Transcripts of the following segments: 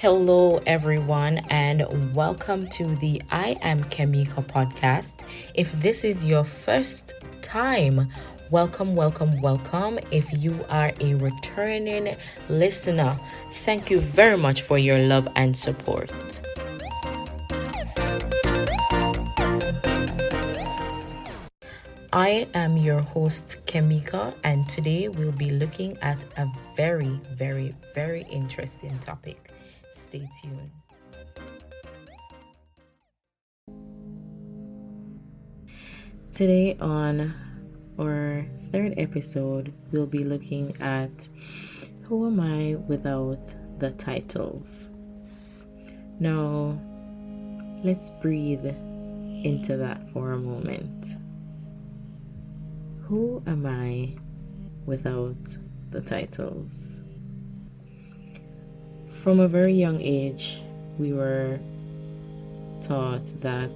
Hello, everyone, and welcome to the I Am Kemika podcast. If this is your first time, welcome, welcome, welcome. If you are a returning listener, thank you very much for your love and support. I am your host, Kemika, and today we'll be looking at a very, very, very interesting topic. Stay tuned. Today, on our third episode, we'll be looking at who am I without the titles. Now, let's breathe into that for a moment. Who am I without the titles? From a very young age, we were taught that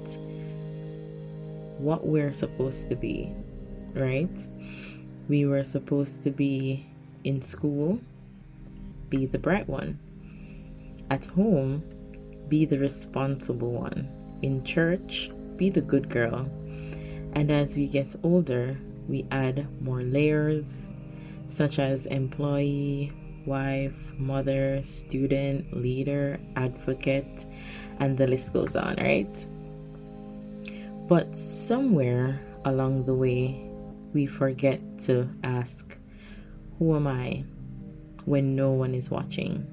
what we're supposed to be, right? We were supposed to be in school, be the bright one. At home, be the responsible one. In church, be the good girl. And as we get older, we add more layers, such as employee, wife, mother, student, leader, advocate, and the list goes on, right? But somewhere along the way, we forget to ask, who am I when no one is watching?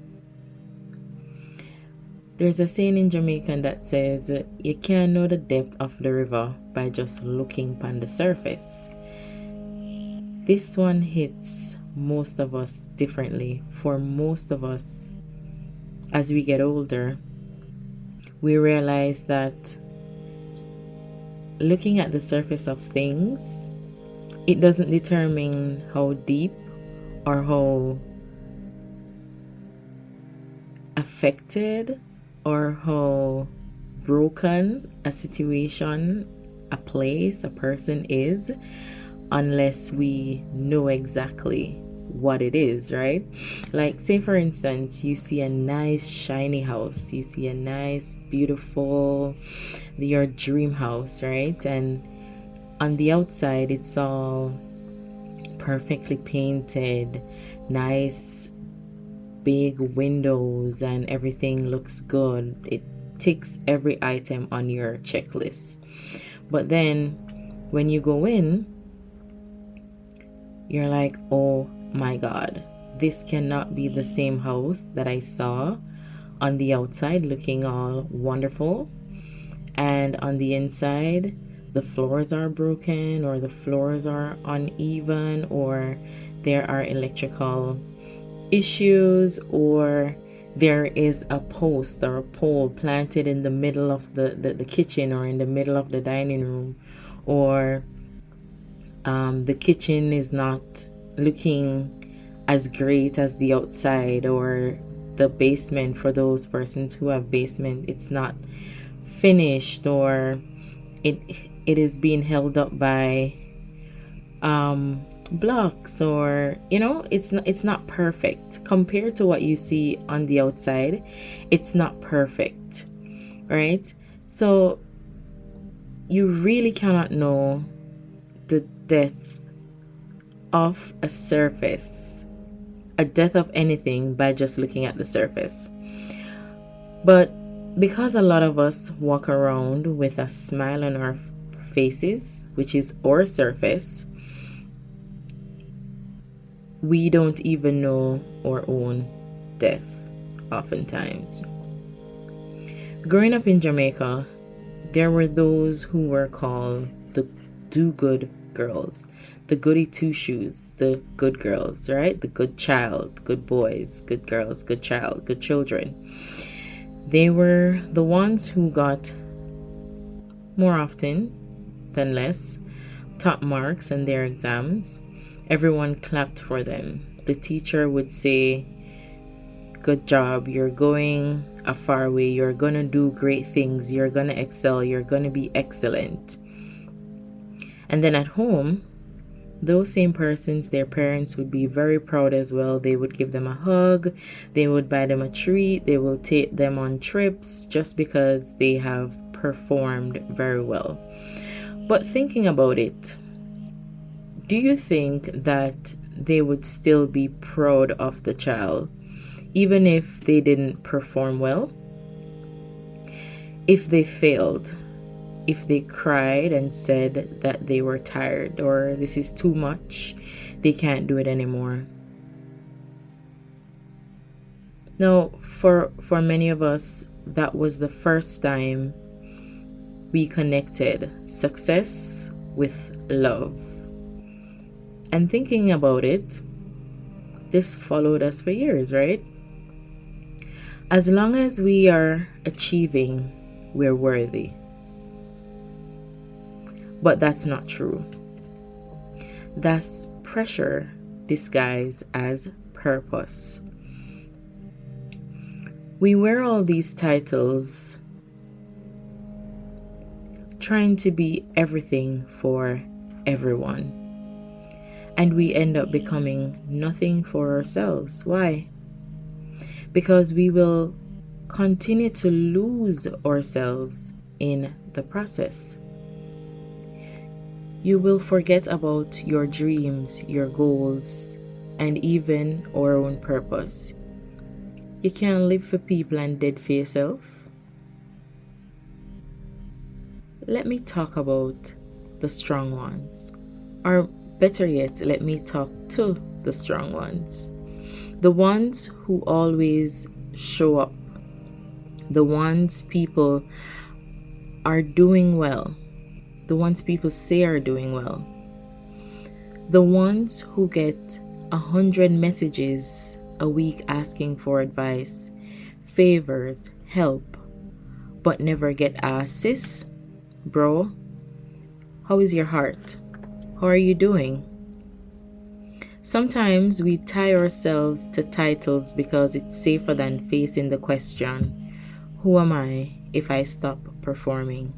There's a saying in Jamaican that says, you can't know the depth of the river by just looking upon the surface. This one hits most of us differently. For most of us, as we get older, we realize that looking at the surface of things, it doesn't determine how deep or how affected or how broken a situation, a place, a person is, unless we know exactly what it is, right? Like, say for instance, you see a nice shiny house, you see a nice beautiful your dream house, right? And on the outside it's all perfectly painted, nice big windows, and everything looks good. It ticks every item on your checklist. But then when you go in, you're like, oh my God, this cannot be the same house that I saw on the outside looking all wonderful. And on the inside, the floors are broken, or the floors are uneven, or there are electrical issues, or there is a post or a pole planted in the middle of the kitchen or in the middle of the dining room, or the kitchen is not looking as great as the outside, or the basement, for those persons who have basement, it's not finished, or it is being held up by blocks, or it's not perfect compared to what you see on the outside. It's not perfect, right? So you really cannot know the depth of a surface, a depth of anything, by just looking at the surface. But because a lot of us walk around with a smile on our faces, which is our surface, we don't even know our own depth oftentimes. Growing up in Jamaica, there were those who were called the do-good girls, the goody two-shoes, the good girls, right? The good child, good boys, good girls, good child, good children. They were the ones who got, more often than less, top marks in their exams. Everyone clapped for them. The teacher would say, good job, you're going a far way, you're gonna do great things, you're gonna excel, you're gonna be excellent. And then at home, those same persons, their parents would be very proud as well. They would give them a hug, they would buy them a treat, they will take them on trips just because they have performed very well. But thinking about it, do you think that they would still be proud of the child even if they didn't perform well? If they failed, if they cried and said that they were tired or this is too much, they can't do it anymore. Now, for many of us, that was the first time we connected success with love. And thinking about it, this followed us for years, right? As long as we are achieving, we're worthy. But that's not true. That's pressure disguised as purpose. We wear all these titles trying to be everything for everyone. And we end up becoming nothing for ourselves. Why? Because we will continue to lose ourselves in the process. You will forget about your dreams, your goals, and even our own purpose. You can't live for people and dead for yourself. Let me talk about the strong ones. Or better yet, let me talk to the strong ones. The ones who always show up. The ones people are doing well. The ones people say are doing well. The ones who get 100 messages a week asking for advice, favors, help, but never get asked, sis, bro, how is your heart? How are you doing? Sometimes we tie ourselves to titles because it's safer than facing the question, who am I if I stop performing?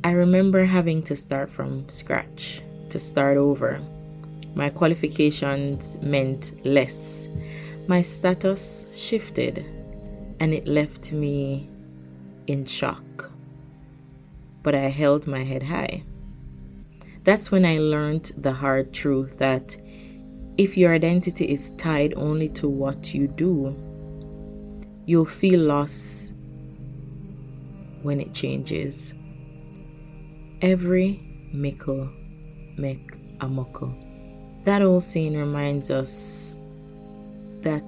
I remember having to start from scratch, to start over. My qualifications meant less. My status shifted, and it left me in shock. But I held my head high. That's when I learned the hard truth that if your identity is tied only to what you do, you'll feel lost when it changes. Every mickle make a muckle. That old saying reminds us that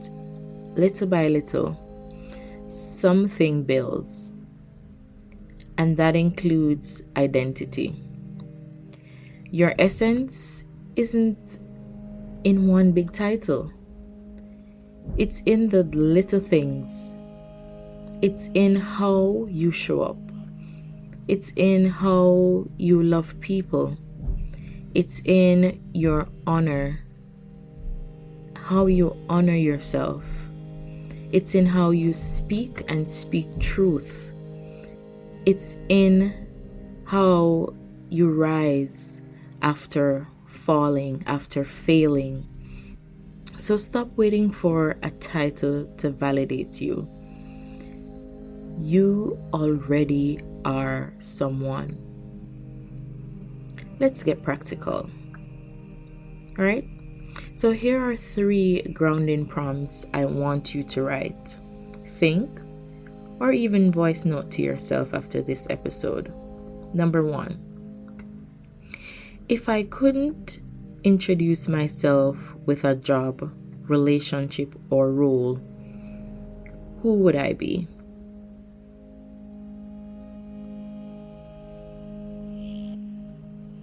little by little, something builds, and that includes identity. Your essence isn't in one big title. It's in the little things. It's in how you show up. It's in how you love people. It's in your honor, how you honor yourself. It's in how you speak and speak truth. It's in how you rise after falling, after failing. So stop waiting for a title to validate you. You already are someone. Let's get practical. All right? So here are 3 grounding prompts I want you to write. Think or even voice note to yourself after this episode. Number 1. If I couldn't introduce myself with a job, relationship, or role, who would I be?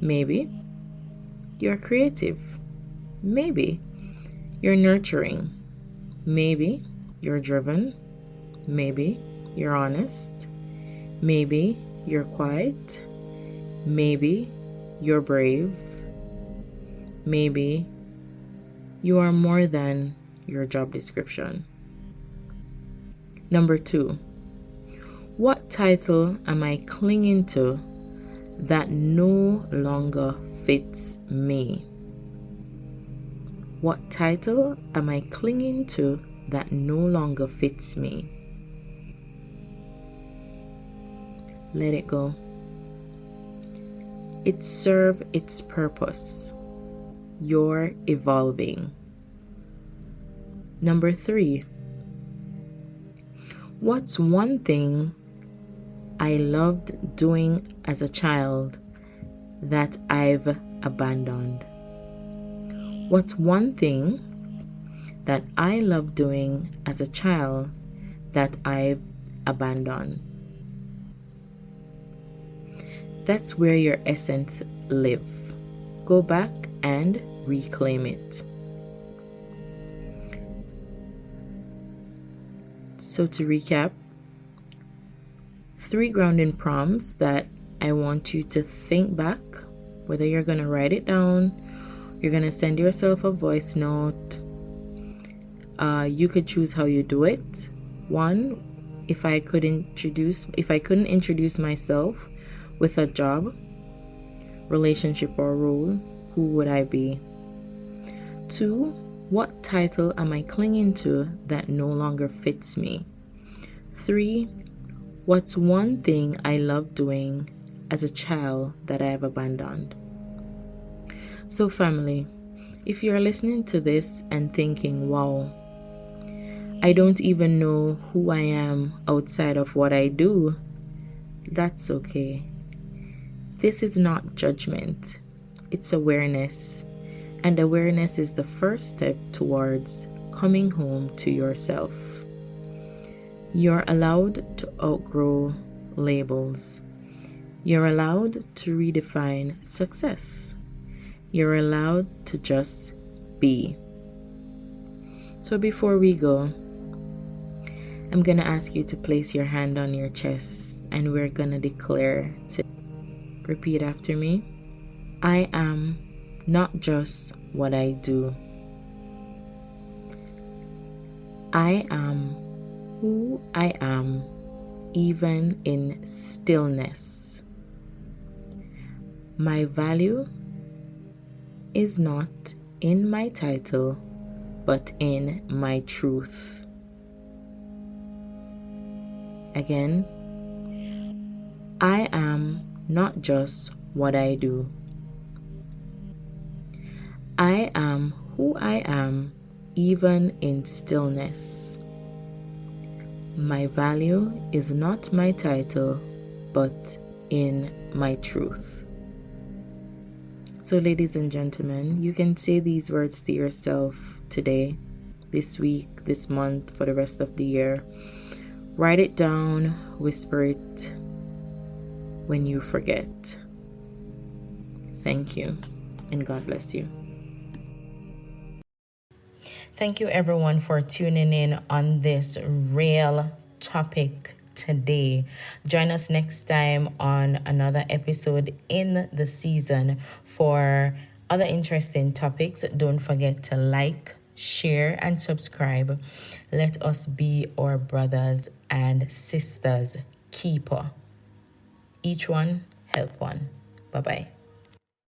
Maybe you're creative. Maybe you're nurturing. Maybe you're driven. Maybe you're honest. Maybe you're quiet. Maybe you're brave. Maybe you are more than your job description. Number 2, what title am I clinging to that no longer fits me? What title am I clinging to that no longer fits me? Let it go. It served its purpose. You're evolving. Number 3. What's one thing I loved doing as a child that I've abandoned? What's one thing that I loved doing as a child that I've abandoned? That's where your essence lives. Go back and reclaim it. So to recap, 3 grounding prompts that I want you to think back, whether you're going to write it down, you're going to send yourself a voice note. You could choose how you do it. 1, if I couldn't introduce myself with a job, relationship, or role, who would I be? 2, what title am I clinging to that no longer fits me? 3, what's one thing I love doing as a child that I have abandoned? So family, if you're listening to this and thinking, wow, I don't even know who I am outside of what I do, that's okay. This is not judgment, it's awareness. And awareness is the first step towards coming home to yourself. You're allowed to outgrow labels. You're allowed to redefine success. You're allowed to just be. So before we go, I'm going to ask you to place your hand on your chest and we're going to declare. Repeat after me. I am not just what I do. I am who I am, even in stillness. My value is not in my title, but in my truth. Again, I am not just what I do. I am who I am, even in stillness. My value is not my title, but in my truth. So, ladies and gentlemen, you can say these words to yourself today, this week, this month, for the rest of the year. Write it down, whisper it when you forget. Thank you, and God bless you. Thank you everyone for tuning in on this real topic today. Join us next time on another episode in the season for other interesting topics. Don't forget to like, share, and subscribe. Let us be our brothers and sisters keeper. Each one help one. Bye-bye.